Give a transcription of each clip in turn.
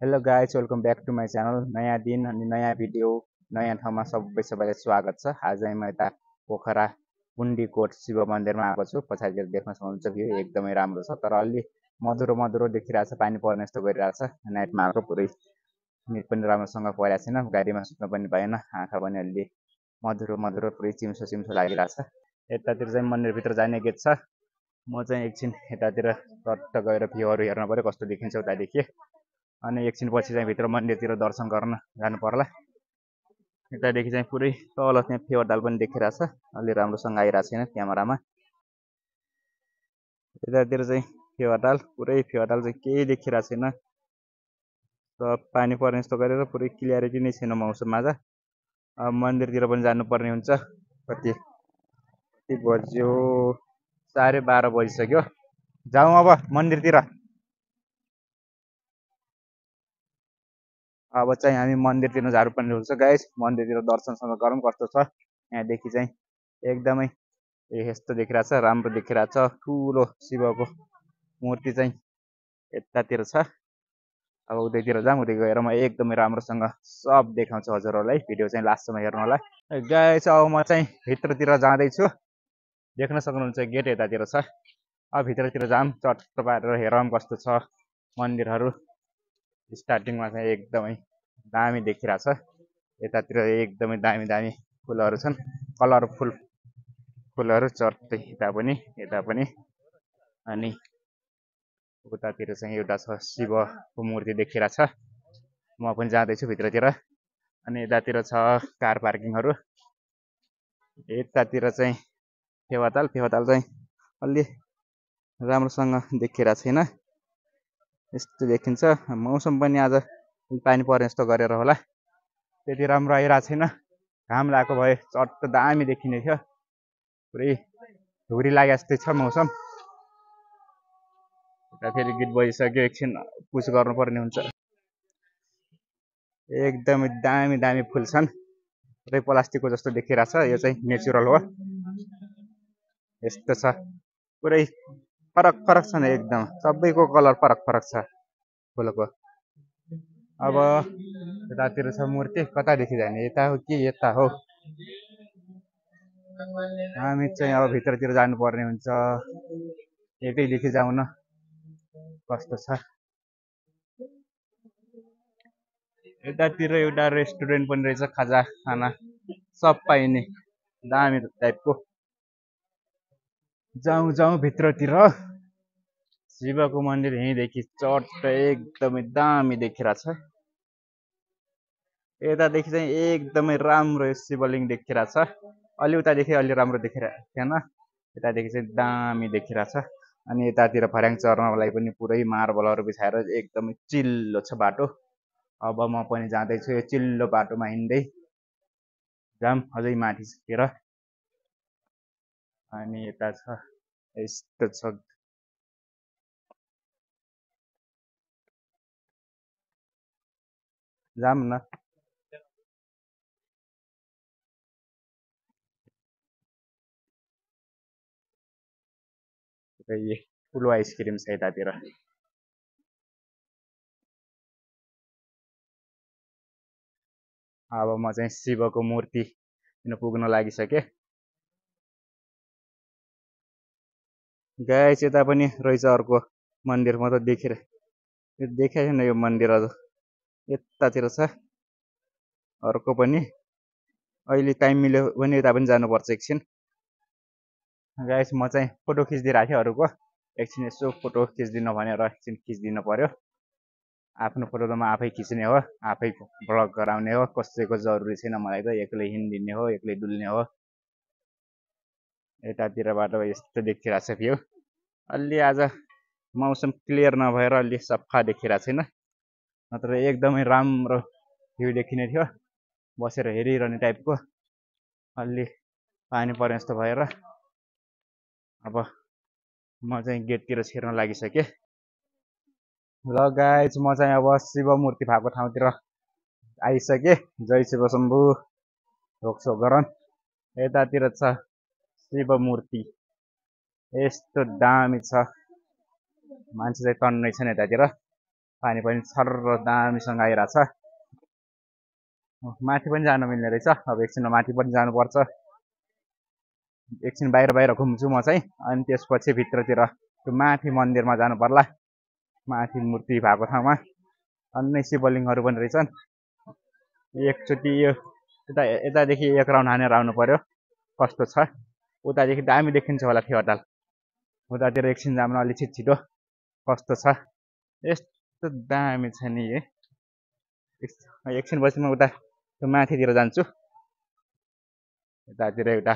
Hello guys, welcome back to my channel. नयाँ दिन अनि नयाँ भिडियो, नयाँ ठाउँमा सबैलाई स्वागत छ। आज म यता पोखरा पुण्डीकोट शिव मन्दिरमा आएको छु। पछाडितिर देख्न सक्नुहुन्छ भ्यू एकदमै राम्रो छ, तर अलि मधुरो मधुरो देखिरहेछ, पानी पर्ने जस्तो गरिरहेछ। नाइटमा आएको पुरै निद पनि राम्रोसँग परेको छैन, गाडीमा सुत्न पनि भएन, आँखा पनि अलि मधुरो मधुरो पुरै चिम्सो चिम्सो लागिरहेछ। यतातिर चाहिँ मन्दिरभित्र जाने गेट छ। म चाहिँ एकछिन यतातिर टट्ट गएर भ्यूहरू हेर्न पऱ्यो कस्तो देखिन्छ उतादेखि, अनि एकछिन पछि चाहिँ भित्र मन्दिरतिर दर्शन गर्न जानु पर्ला। यतादेखि चाहिँ पुरै तल त्यहाँ फेवरदाल पनि देखिरहेछ, अलि राम्रोसँग आइरहेको छैन क्यामेरामा। यतातिर चाहिँ फेवरदाल चाहिँ केही देखिरहेको छैन, सब पानी पर्ने जस्तो गरेर पुरै क्लियरिटी नै छैन मौसममा। अब मन्दिरतिर पनि जानुपर्ने हुन्छ। कति बज्यो? 12:30 बजिसक्यो। जाउँ अब मन्दिरतिर। अब चाहिँ हामी मन्दिरतिर जानुपर्ने हुन्छ गाइस। मन्दिरतिर दर्शनसँग गरौँ कस्तो छ। यहाँदेखि चाहिँ एकदमै यस्तो देखिरहेछ, राम्रो देखिरहेछ। ठुलो शिवको मूर्ति चाहिँ यतातिर छ। अब उतैतिर जाऊँ, उतै गएर म एकदमै राम्रोसँग सब देखाउँछु हजुरहरूलाई। भिडियो चाहिँ लास्टसम्म हेर्नु होला गाइस। अब म चाहिँ भित्रतिर जाँदैछु, देख्न सक्नुहुन्छ गेट यतातिर छ। अब भित्रतिर जाऊँ, चट्ट पारेर हेरौँ कस्तो छ मन्दिरहरू। स्टार्टिङमा चाहिँ एकदमै दामी देखिरहेछ। यतातिर एकदमै दामी दामी फुलहरू छन्, कलरफुल फुलहरू चट्टै यता पनि। अनि उतातिर चाहिँ एउटा छ शिवको मूर्ति देखिरहेछ। म पनि जाँदैछु भित्रतिर। अनि यतातिर छ कार पार्किङहरू। यतातिर चाहिँ फेवाताल चाहिँ अलि राम्रोसँग देखिरहेको छैन, यस्तो देखिन्छ। मौसम पनि आज पानी पर्ने जस्तो गरेर होला, त्यति राम्रो आइरहेको छैन। घाम लागेको भए चट्ट दामी देखिने थियो, पुरै धुरी लागे जस्तै छ मौसम। यता फेरि गीत बजिसक्यो, एकछिन पुस गर्नुपर्ने हुन्छ। एकदमै दामी दामी फुल छन्, पुरै प्लास्टिकको जस्तो देखिरहेछ। यो चाहिँ नेचुरल हो, यस्तो छ। पुरै फरक फरक छन्, एकदम सबैको कलर फरक फरक छ फुलको। अब यतातिर छ मूर्ति, कतादेखि जाने? यता हो कि यता हो? हामी चाहिँ अब भित्रतिर जानुपर्ने हुन्छ। यतैदेखि जाउँ न, कस्तो छ। यतातिर एउटा रेस्टुरेन्ट पनि रहेछ, खाजा खाना सब पाइने दामी टाइपको। जाउँ भित्रतिर। शिवको मन्दिर यहीँदेखि चट्ट एकदमै दामी देखिरहेछ। यतादेखि चाहिँ एकदमै राम्रो शिवलिङ्ग देखिरहेछ। अलि उतादेखि अलि राम्रो देखिरहेको थिएन, यतादेखि चाहिँ दामी देखिरहेछ। अनि यतातिर फर्याङ चढ्नलाई पनि पुरै मार्बलहरू बिछाएर एकदमै चिल्लो छ बाटो। अब म पनि जाँदैछु यो चिल्लो बाटोमा हिँड्दै। जाम अझै माथितिर। अनि यता छ, यस्तो छ। जाम न। ठुलो आइसक्रिम छ यतातिर। अब म चाहिँ शिवको मूर्ति पुग्न लागिसकेँ गाइस। यता पनि रहेछ अर्को मन्दिर, म त देखेको छैन यो मन्दिर अझ। यतातिर छ अर्को पनि। अहिले टाइम मिल्यो भने यता पनि जानुपर्छ एकछिन गाइस। म चाहिँ फोटो खिचिदिइरहेको थिएँ अरूको, एकछिन यसो फोटो खिचिदिनु भनेर एकछिन खिचिदिनु पर्यो। आफ्नो फोटो त म आफै खिच्ने हो, आफै भ्लग गराउने हो, कसैको जरुरी छैन मलाई त। एक्लै हिँडिदिने हो, एक्लै डुल्ने हो। यतातिरबाट यस्तो देखिरहेछ भ्यू। अलि आज मौसम क्लियर नभएर अलि सफा देखिरहेको छैन, नत्र एकदमै राम्रो भ्यू देखिने थियो, बसेर हेरिरहने टाइपको। अलि पानी पर्ने जस्तो भएर अब म चाहिँ गेटतिर छिर्न लागिसकेँ। ल गाइस, म चाहिँ अब शिव मूर्ति भएको ठाउँतिर आइसकेँ। जय शिव शम्भु, ढोक्सो गरन। यतातिर छ शिव मूर्ति, यस्तो दामी छ। मान्छे चाहिँ टन्नै छन् यतातिर। पानी पनि छर्र दामीसँग आइरहेछ। माथि पनि जान मिल्ने रहेछ। अब एकछिनमा माथि पनि जानुपर्छ। एकछिन बाहिर बाहिर घुम्छु म चाहिँ, अनि त्यसपछि भित्रतिर त्यो माथि मन्दिरमा जानु पर्ला। माथि मूर्ति भएको ठाउँमा अन्य शिवलिङ्गहरू पनि रहेछन्। एकचोटि यो यतादेखि एक राउन्ड हानेर आउनु पर्यो कस्तो छ। उतादेखि दामी देखिन्छ होला फेवाताल। उतातिर एकछिन जानु अलिक छिटो कस्तो छ। यस्तो दामी छ नि। एकछिन पछि म उता त्यो माथितिर जान्छु। यतातिर एउटा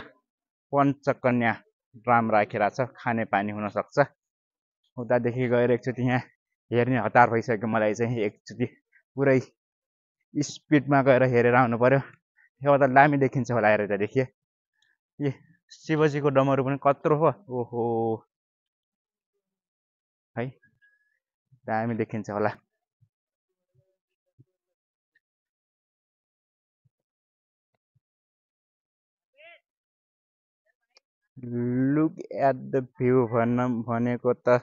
पञ्चकन्या ड्राम राखिरहेको छ, खाने पानी हुनसक्छ। उतादेखि गएर एकचोटि यहाँ हेर्ने हतार भइसक्यो मलाई चाहिँ। एकचोटि पुरै स्पिडमा गएर हेरेर आउनु पर्यो। फेवा त दामी देखिन्छ होला हेर यतादेखि। ए शिवजीको डमरू पनि कत्रो हो। ओहो है, दामी देखिन्छ होला। लुक एट द भ्यू भनेको त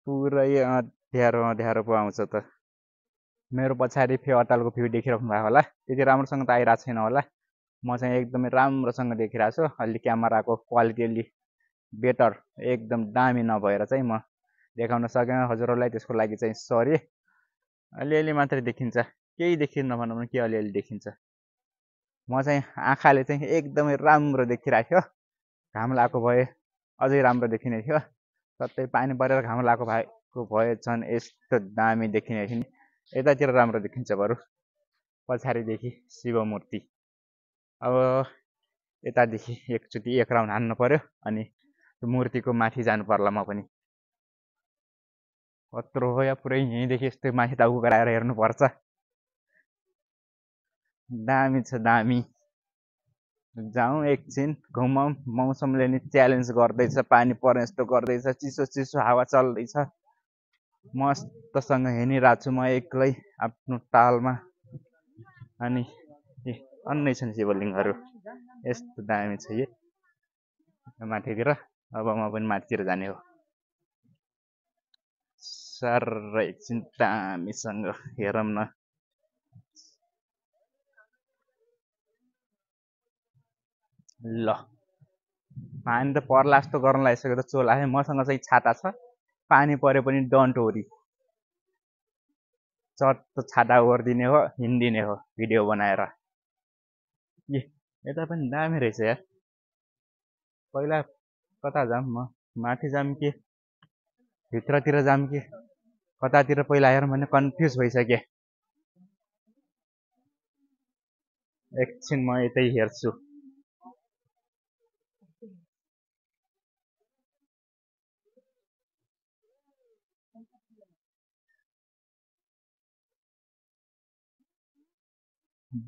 पुरै अँध्यारो पो आउँछ त। मेरो पछाडि फेवातालको भ्यू देखिराख्नु भएको होला। त्यति राम्रोसँग त आइरहेको छैन होला। म चाहिँ एकदमै राम्रोसँग देखिरहेको छु। अलि क्यामेराको क्वालिटी अलि बेटर एकदम दामी नभएर चाहिँ म देखाउन सकेन हजुरहरूलाई। त्यसको लागि चाहिँ सरी। अलिअलि मात्रै देखिन्छ, केही देखिन्न भनौँ न, के अलिअलि देखिन्छ। म चाहिँ आँखाले चाहिँ एकदमै राम्रो देखिरहेको थियो। घाम लगाएको भए अझै राम्रो देखिने थियो। सबै पानी परेर घाम लगाएको भएको भए झन् यस्तो दामी देखिने थियो नि। यतातिर राम्रो देखिन्छ बरु पछाडिदेखि शिवमूर्ति। अब यतादेखि एकचोटि एक राउन्ड हान्नु पर्यो, अनि मूर्तिको माथि जानु पर्ला म पनि। कत्रो हो या पुरै यहीँदेखि यस्तै माथि टाउको गराएर हेर्नुपर्छ। दामी छ दामी। जाउँ एकछिन घुमौँ। मौसमले नि च्यालेन्ज गर्दैछ, पानी पर्ने जस्तो गर्दैछ, चिसो चिसो हावा चल्दैछ। मस्तसँग हिँडिरहेको छु म एक्लै आफ्नो तालमा। अनि अन्नै छन् शिवलिङ्गहरू, यस्तो दामी छ यो माथितिर। अब म पनि माथितिर जाने हो। सर एकछिन दामीसँग हेरौँ न। ल पानी त पर्ला जस्तो गर्न लागिसक्यो त चोला है। मसँग चाहिँ छाता छ, पानी परे पनि डन्ट वरी। चट्ट छाता ओर्दिने हो, हिँडिदिने हो भिडियो बनाएर। ए यता पनि दामी रहेछ यार। पहिला कता जाऊँ म, माथि जाऊँ कि भित्रतिर जाऊँ कि कतातिर पहिला हेरौँ भने कन्फ्युज भइसकेँ। एकछिन म यतै हेर्छु।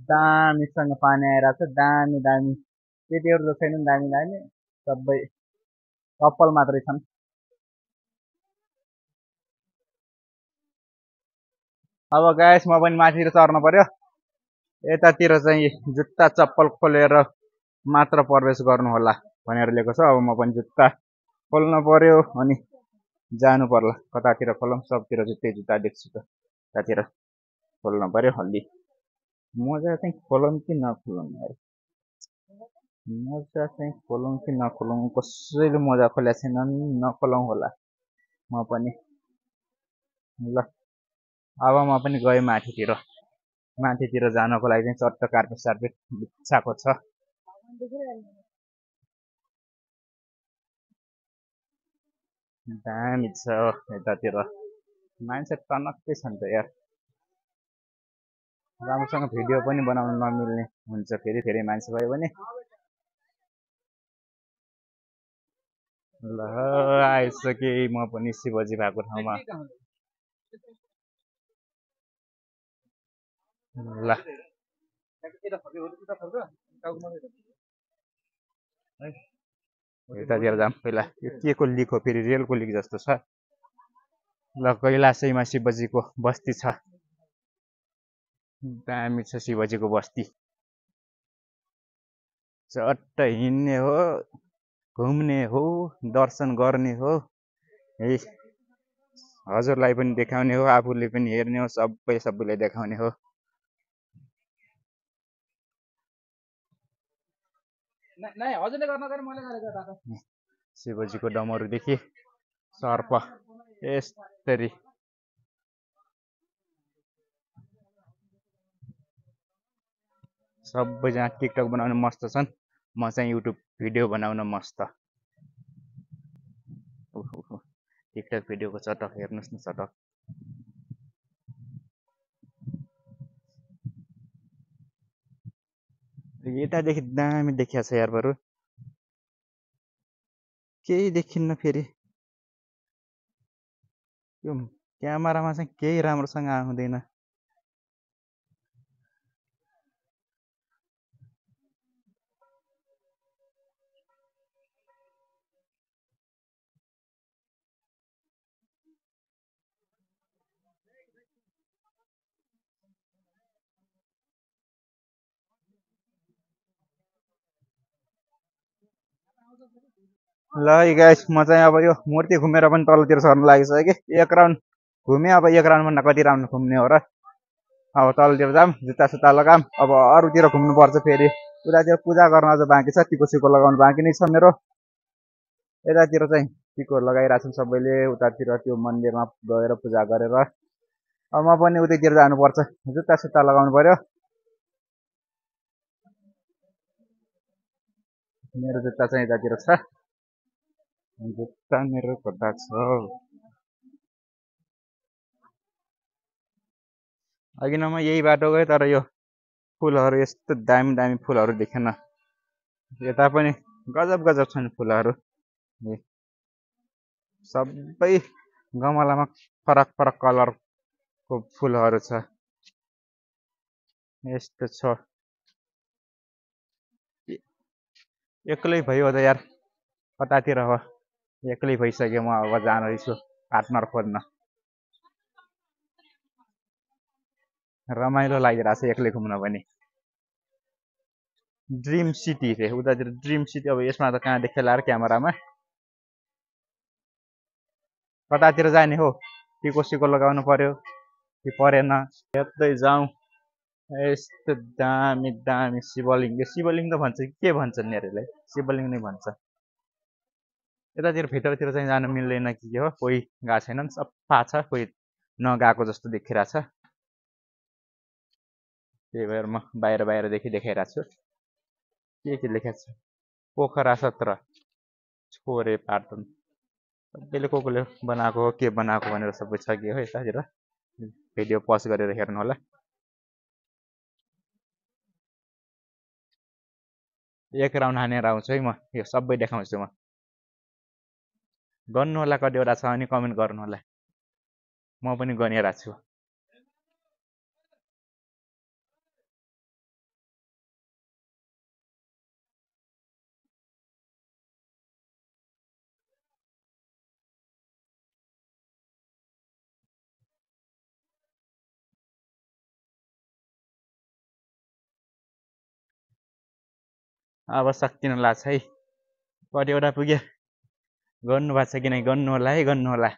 दामीसँग पानी आइरहेको छ, दामी दामी। केटीहरू त छैनन् दामी दामी, सबै कपाल मात्रै छन्। अब गाइस म पनि माथितिर चढ्नु पर्यो। यतातिर चाहिँ जुत्ता चप्पल खोलेर मात्र प्रवेश गर्नु होला भनेर लेखेको छ। अब म पनि जुत्ता खोल्न पर्यो अनि जानु पर्ला। कतातिर खोलौँ, सबतिर जुत्तै जुत्ता देख्छु त त्यतातिर खोल्न पर्यो। अलि मोजा चाहिँ खोलौँ कि नखोलौँ यार, मोजा चाहिँ खोलौँ कि नखोलौँ। कसैले मोजा खोलेको छैनन्, नखोलौँ होला म पनि। ल अब म पनि गएँ माथितिर। माथितिर जानको लागि चाहिँ चट्ट कार्पेट सार्पेट बिछाएको छ। दामी छ यतातिर, मान्छे टनक्कै छन् त यार। राम्रोसँग भिडियो पनि बनाउन नमिल्ने हुन्छ फेरि फेरि मान्छे भयो भने। ल आइसकेँ म पनि शिवजी भएको ठाउँमा। ल यतातिर जाऊँ पहिला। यो के को लिक हो फेरि, रेलको लिक जस्तो छ। ल कैलाशैमा शिवजीको बस्ती छ, दामी छ शिवजीको बस्ती। चट्ट हिँड्ने हो, घुम्ने हो, दर्शन गर्ने हो। हजुरलाई पनि देखाउने हो, आफूले पनि हेर्ने हो, सबैलाई देखाउने हो। शिवजीको डमरुदेखि सर्प यसरी सबैजना टिकटक बनाउन मस्त छन्, म चाहिँ युट्युब भिडियो बनाउन मस्त। टिकटक भिडियोको चटक हेर्नुहोस् न, चटक। यतादेखि दामी देखिया छ यार, बरु केही देखिन्न फेरि। यो क्यामेरामा चाहिँ केही राम्रोसँग आउँदैन। ल गाइस, म चाहिँ अब यो मूर्ति घुमेर पनि तलतिर सर्न लागिसक्यो कि। एक राउन्ड घुमेँ, अब एक राउन्डभन्दा कति राउन्ड घुम्ने हो र। अब तलतिर जाऊँ, जुत्ता सुत्ता लगाऊँ, अब अरूतिर घुम्नुपर्छ फेरि। उतातिर पूजा गर्न अझ बाँकी छ, टिको सिको लगाउनु बाँकी नै छ मेरो। यतातिर चाहिँ टिको लगाइरहेको छन् सबैले, उतातिर त्यो मन्दिरमा गएर पूजा गरेर। अब म पनि उतैतिर जानुपर्छ, जुत्ता सुत्ता लगाउनु पर्यो। मेरो जुत्ता चाहिँ यतातिर छ, जुत्ता मेरो कता छ। अघि न म यही बाटो गएँ, तर यो फुलहरू यस्तो दामी दामी फुलहरू देखेन। यता पनि गजब गजब छन् फुलहरू, सबै गमलामा फरक फरक कलरको फुलहरू छ। यस्तो छ, एक्लै भयो त यार, कतातिर हो, एक्लै भइसक्यो। म अब जाँदैछु पार्टनर खोज्न। रमाइलो लागिरहेको छ एक्लै घुम्न पनि। ड्रिम सिटी रे उतातिर, ड्रिम सिटी। अब यसमा त कहाँ देखेला र क्यामेरामा, कतातिर जाने हो? टिको सिको लगाउनु पर्यो कि परेन? यतै जाउँ। यस्तो दामी दामी शिवलिङ्ग, शिवलिङ्ग भन्छ कि के भन्छन् यिनीहरूलाई? शिवलिङ्ग नै भन्छ। यतातिर भित्रतिर चाहिँ जानु मिल्दैन कि के हो, कोही गएको छैनन्, सफा छ, कोही नगएको जस्तो देखिरहेछ। त्यही भएर म बाहिर बाहिरदेखि देखाइरहेको छु। के लेखेको छ? पोखरा 17 छोरे पाटन। सबैले कोले बनाएको हो, के बनाएको भनेर सबै छ कि हो यतातिर। भिडियो पज गरेर हेर्नु होला। एक राउन्ड हानेर आउँछु है म, यो सबै देखाउँछु म। गर्नु होला, कतिवटा छ भने कमेन्ट गर्नु होला, म पनि गनिरहेको छु। अब सकिन लाग्छ है, कतिवटा पुग्यो। गर्नु भएको छ कि नै? गर्नु होला है, गर्नु होला।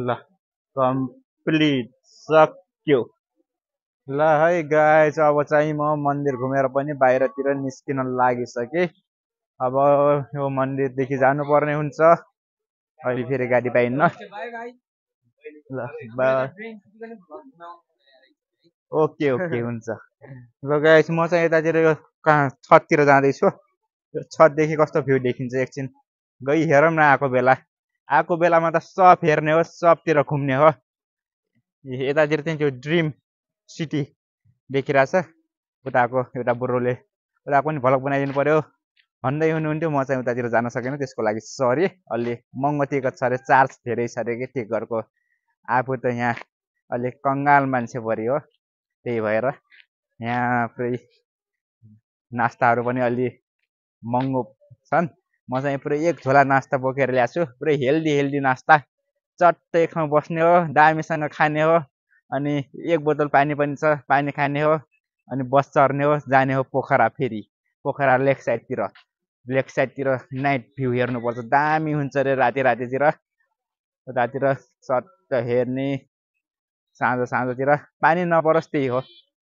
ल, कम्प्लिट, सक्यो। ल है गाइस, अब चाहिँ म मन्दिर घुमेर पनि बाहिरतिर निस्किन लागिसकेँ। अब यो मन्दिरदेखि जानुपर्ने हुन्छ, अहिले फेरि गाडी पाइन्न। ल ओके ओके, हुन्छ। ल गाइस, म चाहिँ यतातिर कहाँ छततिर जाँदैछु। यो छतदेखि कस्तो भ्यू देखिन्छ एकछिन गई हेरौँ न। आएको बेलामा त सब हेर्ने हो, सबतिर घुम्ने हो। यतातिर चाहिँ त्यो ड्रिम सिटी देखिरहेछ। उताको एउटा बुढोले उताको पनि भ्लग बनाइदिनु पर्यो भन्दै हुनुहुन्थ्यो। म चाहिँ उतातिर जान सकेन, त्यसको लागि सरी। अलि महँगो टिकट छ अरे, चार्ज धेरै छ अरे कि टिकटको। आफू त यहाँ अलिक कङ्गाल मान्छे परि हो, त्यही भएर यहाँ पुरै नास्ताहरू पनि अलि महँगो छन्। म चाहिँ पुरै एक झोला नास्ता बोकेर ल्याएको छु, पुरै हेल्दी नास्ता। चट्ट एक ठाउँ बस्ने हो, दामीसँग खाने हो, अनि एक बोतल पानी पनि छ, पानी खाने हो, अनि बस चढ्ने हो, जाने हो पोखरा। फेरि पोखरा लेक साइडतिर नाइट भ्यू हेर्नुपर्छ, दामी हुन्छ अरे रातितिर चट्ट हेर्ने। साँझतिर पानी नपरोस् त्यही हो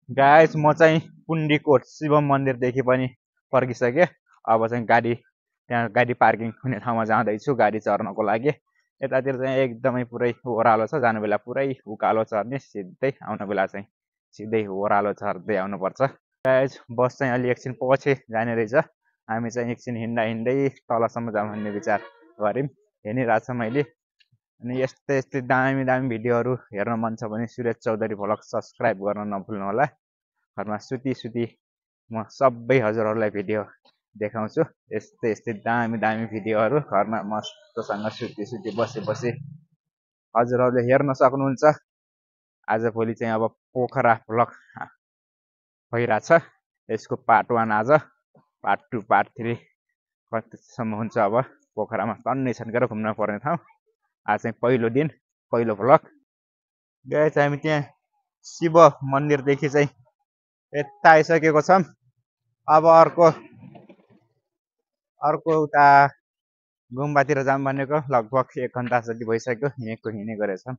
गाइस। म चाहिँ पुण्डीकोट शिव मन्दिरदेखि पनि फर्किसकेँ। अब चाहिँ त्यहाँ गाडी पार्किङ हुने ठाउँमा जाँदैछु गाडी चढ्नको लागि। यतातिर चाहिँ एकदमै पुरै ओह्रालो छ, जानु बेला पुरै उकालो चढ्ने, सिधै आउनु बेला चाहिँ सिधै ओह्रालो चढ्दै आउनुपर्छ गाइस। बस चाहिँ अलि एकछिन पछि जाने रहेछ, हामी चाहिँ एकछिन हिँड्दै तलसम्म जाउँ भन्ने विचार गऱ्यौँ। हेरिरहेको छ मैले। अनि यस्तै दामी भिडियोहरू हेर्न मन छ भने सुरेश चौधरी भ्लग सब्सक्राइब गर्न नभुल्नु होला। घरमा सुती म सबै हजुरहरूलाई भिडियो देखाउँछु, यस्तै दामी भिडियोहरू घरमा मस्तसँग सुती बसी हजुरहरूले हेर्न सक्नुहुन्छ। आजभोलि चाहिँ अब पोखरा भ्लग भइरहेछ। यसको पार्ट 1 आज, पार्ट 2 पार्ट 3 कतिसम्म हुन्छ। अब पोखरामा टन्नै छन्केर घुम्न पर्ने ठाउँ। आज चाहिँ पहिलो दिन, पहिलो भ्लग गाइस। हामी त्यहाँ शिव मन्दिरदेखि चाहिँ यता आइसकेको छौँ। अब अर्को उता गुम्बातिर जाऊँ भनेको, लगभग 1 घन्टा जति भइसक्यो हिँडेको रहेछौँ।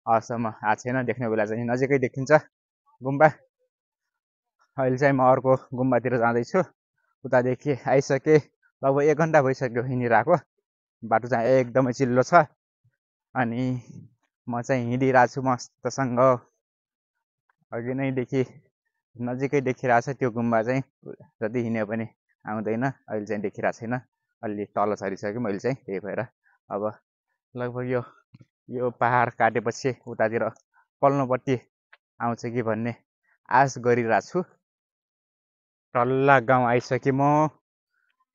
अहिलेसम्म आएको छैन, देख्ने बेला चाहिँ नजिकै देखिन्छ गुम्बा। अहिले चाहिँ म अर्को गुम्बातिर जाँदैछु। उतादेखि आइसकेँ, लगभग 1 घन्टा भइसक्यो हिँडिरहेको। बाटो चाहिँ एकदमै चिल्लो छ, अनि म चाहिँ हिँडिरहेको छु मस्तसँग। अघि नैदेखि नजिकै देखिरहेछ त्यो गुम्बा चाहिँ, जति हिँड्यो पनि आउँदैन। अहिले चाहिँ देखिरहेको छैन, अलि तल झरिसक्यो मैले चाहिँ, त्यही भएर अब लगभग यो पहाड काटेपछि उतातिर पल्लोपट्टि आउँछ कि भन्ने आश गरिरहेको छु। तल्ला गाउँ आइसकेँ म,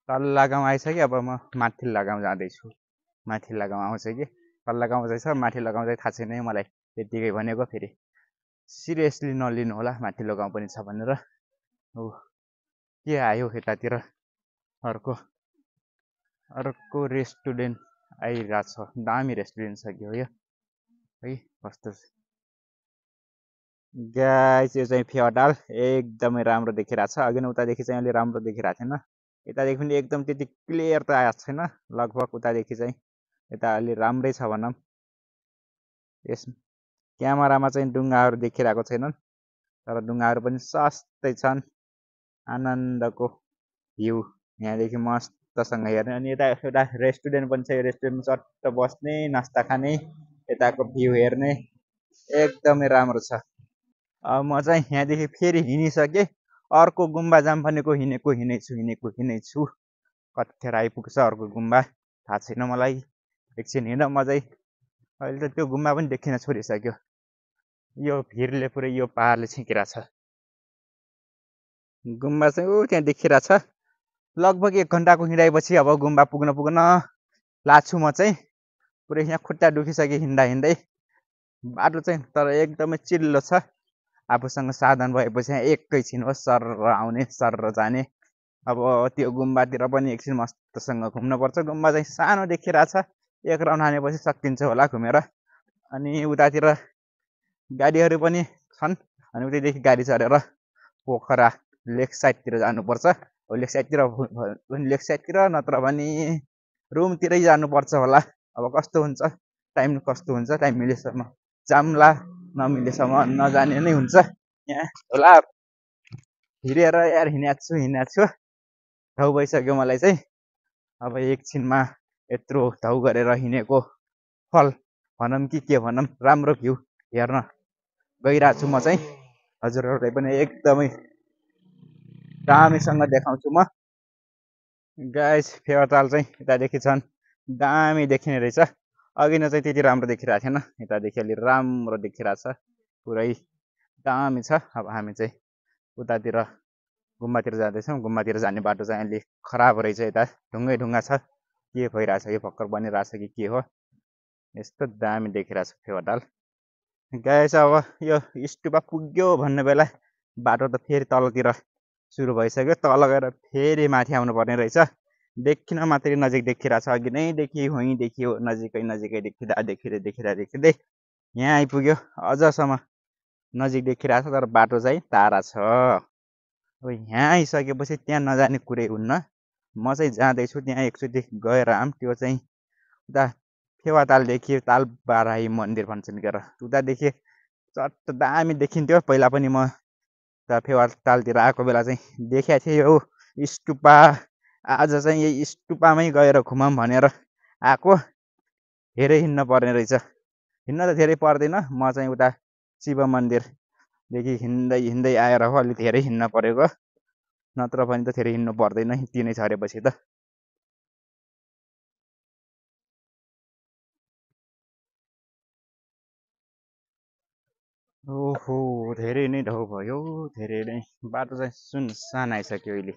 अब म माथिल्ला गाउँ जाँदैछु। माथिल्ला गाउँ आउँछ कि तल्ला गाउँ चाहिँ छ, माथिल्ला गाउँ चाहिँ थाहा छैन है मलाई, त्यतिकै भनेको। फेरि सिरियसली नलिनु होला माथिल्लो गाउँ पनि छ भनेर। के आयो यतातिर अर्को रेस्टुरेन्ट आइरहेछ। दामी रेस्टुरेन्ट छ कि हो यो है, कस्तो गाइस। यो चाहिँ फेवाताल एकदमै राम्रो देखिरहेछ। अघि नै उतादेखि चाहिँ अलि राम्रो देखिरहेको थिएन, यतादेखि पनि एकदम त्यति क्लियर त आएको छैन। लगभग उतादेखि चाहिँ यता अलि राम्रै छ भनौँ। यस क्यामेरामा चाहिँ डुङ्गाहरू देखिरहेको छैनन्, तर डुङ्गाहरू पनि सस्तै छन्। आनन्दको भ्यू यहाँदेखि मस्तसँग हेर्ने। अनि यता एउटा रेस्टुरेन्ट पनि छ, यो रेस्टुरेन्टमा चट्ट बस्ने, नास्ता खाने, यताको भ्यू हेर्ने, एकदमै राम्रो छ। अब म चाहिँ यहाँदेखि फेरि हिँडिसकेँ, अर्को गुम्बा जाम भनेको हिँडेको छु। कतिखेर आइपुग्छ अर्को गुम्बा थाहा छैन मलाई। एकछिन हिँड मजै। अहिले त त्यो गुम्बा पनि देखिन छोडिसक्यो, यो भिरले पुरै यो पहाडले छिकिरहेछ। गुम्बा चाहिँ त्यहाँ देखिरहेछ। लगभग 1 घन्टाको हिँडाइपछि अब गुम्बा पुग्न लाग्छु म चाहिँ। पुरै यहाँ खुट्टा दुखिसक्यो हिँड्दै। बाटो चाहिँ तर एकदमै चिल्लो छ। आफूसँग साधन भएपछि यहाँ एकैछिन हो सर आउने सर जाने। अब त्यो गुम्बातिर पनि एकछिन मस्तसँग घुम्नुपर्छ। गुम्बा चाहिँ सानो देखिरहेछ, 1 राउन्ड हानेपछि सकिन्छ होला घुमेर। अनि उतातिर गाडीहरू पनि छन्, अनि उतैदेखि गाडी चढेर पोखरा लेक साइडतिर जानुपर्छ। लेक साइडतिर नत्र भने रुमतिरै जानुपर्छ होला। अब कस्तो हुन्छ, टाइम मिलेसम्म जाम्ला, नमिलेसम्म नजाने नै हुन्छ। यहाँ होला हिँडेर यार हिँडेको छु, घाउ भइसक्यो मलाई चाहिँ। अब एकछिनमा यत्रो घाउ गरेर हिँडेको फल भनौँ कि के भनौँ, राम्रो भ्यू हेर्न गइरहेको छु म चाहिँ। हजुरहरूलाई पनि एकदमै दामीसँग देखाउँछु म गाइस। फेवाताल चाहिँ यतादेखि छन्, दामी देखिने रहेछ। अघि नै चाहिँ त्यति राम्रो देखिरहेको थिएन, यतादेखि अलि राम्रो देखिरहेछ, पुरै दामी छ। अब हामी चाहिँ उतातिर गुम्बातिर जाँदैछौँ। गुम्बातिर जाने बाटो चाहिँ अलि खराब रहेछ, यता ढुङ्गा छ। के भइरहेछ कि भर्खर बनिरहेछ कि के हो, यस्तो दामी देखिरहेछ फेवाताल गाइस। अब यो स्टुपा पुग्यो भन्ने बेला बाटो त फेरि तलतिर सुरु भइसक्यो। तल गएर फेरि माथि आउनु पर्ने रहेछ। देखिन मात्रै नजिक देखिरहेको छ, अघि नैदेखि हुँइदेखि नजिकै नजिकै देखिँदै यहाँ आइपुग्यो। अझसम्म नजिक देखिरहेको छ तर बाटो चाहिँ टाढा छ। अब यहाँ आइसकेपछि त्यहाँ नजाने कुरै हुन्न। म चाहिँ जाँदैछु त्यहाँ एकचोटि गएर आऊँ। त्यो चाहिँ उता फेवातालदेखि तालबाराही मन्दिर भन्छन् के र, उतादेखि चट्ट दामी देखिन्थ्यो। पहिला पनि म उता फेवातालतिर आएको बेला चाहिँ देखेको थिएँ यो स्तुपा। आज चाहिँ यही स्तुपामै गएर घुमौँ भनेर आएको। धेरै हिँड्न पर्ने रहेछ। हिँड्न त धेरै पर्दैन, म चाहिँ उता शिव मन्दिरदेखि हिँड्दै हिँड्दै आएर हो अलिक धेरै हिँड्न परेको। नत्र पनि त धेरै हिँड्नु पर्दैन तिनै छरेपछि त। ओहो, धेरै नै ढौ भयो, धेरै नै। बाटो चाहिँ सुनसान आइसक्यो अहिले।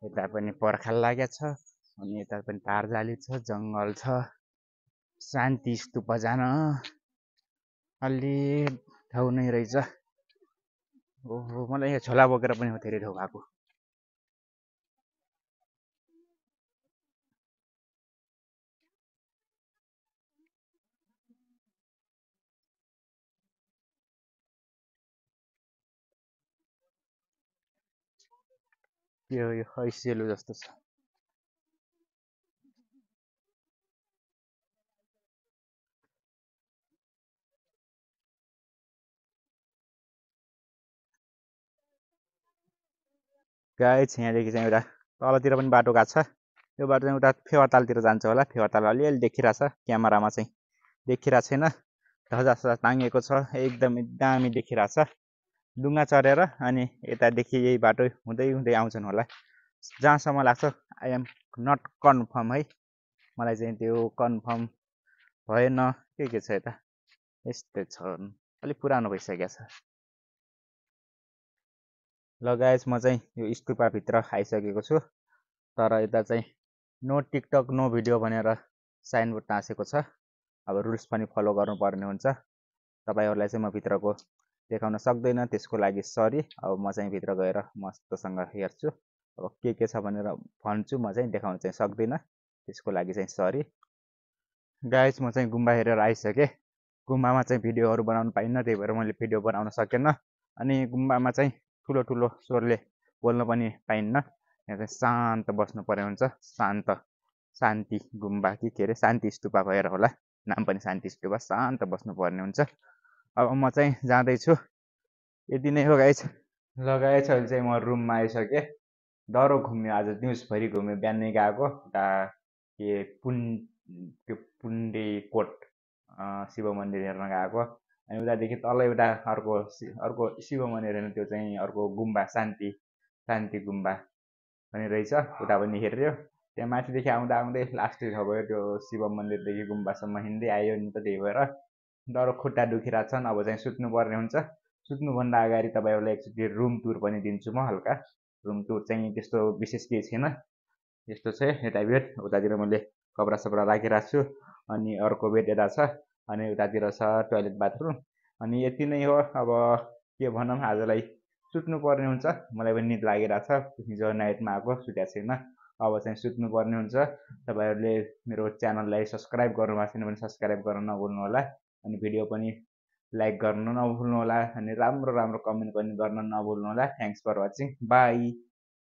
यता पनि पर्खाल लागेको छ, अनि यता पनि तारजाली छ, जङ्गल छ। शान्ति स्तूप जान अलि ठाउँ नै रहेछ। ओहो, मलाई यहाँ झोला बोकेर पनि हो धेरै ठाउँ भएको। यो हैसेलु जस्तो छ। गाइस यहाँदेखि चाहिँ एउटा तलतिर पनि बाटो गएको छ। यो बाटो चाहिँ उता फेवातालतिर जान्छ होला। फेवाताल अलिअलि देखिरहेछ, क्यामेरामा चाहिँ देखिरहेको छैन। ध्वजा टाँगिएको छ, एकदमै दामी देखिरहेछ। डुङ्गा चढेर अनि यतादेखि यही बाटो हुँदै हुँदै आउँछन् होला। जहाँसम्म लाग्छ, आई एम नट कन्फर्म है, मलाई चाहिँ त्यो कन्फर्म भएन। के छ यता, यस्तै छ, अलिक पुरानो भइसकेको छ। ल गाइस, म चाहिँ यो स्तुपाभित्र आइसकेको छु। तर यता चाहिँ नो टिकटक नो भिडियो भनेर साइनबोर्ड टाँसेको छ। अब रुल्स पनि फलो गर्नुपर्ने हुन्छ। तपाईँहरूलाई चाहिँ म भित्रको देखाउन सक्दैन, त्यसको लागि सरी। अब म चाहिँ भित्र गएर मस्तसँग हेर्छु। अब के छ भनेर भन्छु, म चाहिँ देखाउन चाहिँ सक्दिनँ, त्यसको लागि चाहिँ सरी। गाइस, म चाहिँ गुम्बा हेरेर आइसकेँ। गुम्बामा चाहिँ भिडियोहरू बनाउनु पाइन्न, त्यही भएर मैले भिडियो बनाउन सकेन। अनि गुम्बामा चाहिँ ठुलो ठुलो स्वरले बोल्न पनि पाइन्न। यहाँ चाहिँ शान्त बस्नु पर्ने हुन्छ। शान्ति गुम्बा कि के अरे शान्ति स्तूपा भएर होला नाम पनि शान्ति स्तूपा। शान्त बस्नु पर्ने हुन्छ। अब म चाहिँ जाँदैछु। यति नै हो गाइस। ल गाइस, अहिले चाहिँ म रुममा आइसकेँ। डह्रो घुम्यो, आज दिउँसभरि घुम्यो। बिहानै गएको उता के त्यो पुन्डेकोट शिव मन्दिर हेर्न गएको। अनि उतादेखि तल एउटा अर्को शिव मन्दिर हेर्नु, त्यो चाहिँ अर्को गुम्बा शान्ति गुम्बा पनि रहेछ, उता पनि हेऱ्यो। त्यहाँ माथिदेखि आउँदा आउँदै लास्टै ठाउँ भयो, त्यो शिव मन्दिरदेखि गुम्बासम्म हिँड्दै आयो नि त। त्यही भएर डह्रो खुट्टा दुखिरहेको छन्। अब चाहिँ सुत्नुपर्ने हुन्छ। सुत्नुभन्दा अगाडि तपाईँहरूलाई एकचोटि रुम टुर पनि दिन्छु म। हल्का रुम टुर चाहिँ त्यस्तो विशेष केही छैन। यस्तो चाहिँ यता बेड, उतातिर मैले कपडा सपडा राखिरहेको छु। अनि अर्को बेड यता छ, अनि उतातिर छ टोयलेट बाथरुम। अनि यति नै हो। अब के भनौँ, आजलाई सुत्नुपर्ने हुन्छ। मलाई पनि निद लागिरहेको छ, हिजो नाइटमा आएको, सुतेको छैन। अब चाहिँ सुत्नुपर्ने हुन्छ। तपाईँहरूले मेरो च्यानललाई सब्सक्राइब गर्नुभएको छैन भने सब्सक्राइब गर्न नभुल्नु होला। अनि भिडियो पनि लाइक गर्न नभुल्नु होला। अनि राम्रो राम्रो कमेन्ट पनि गर्न नभुल्नु होला। Thanks for watching, by.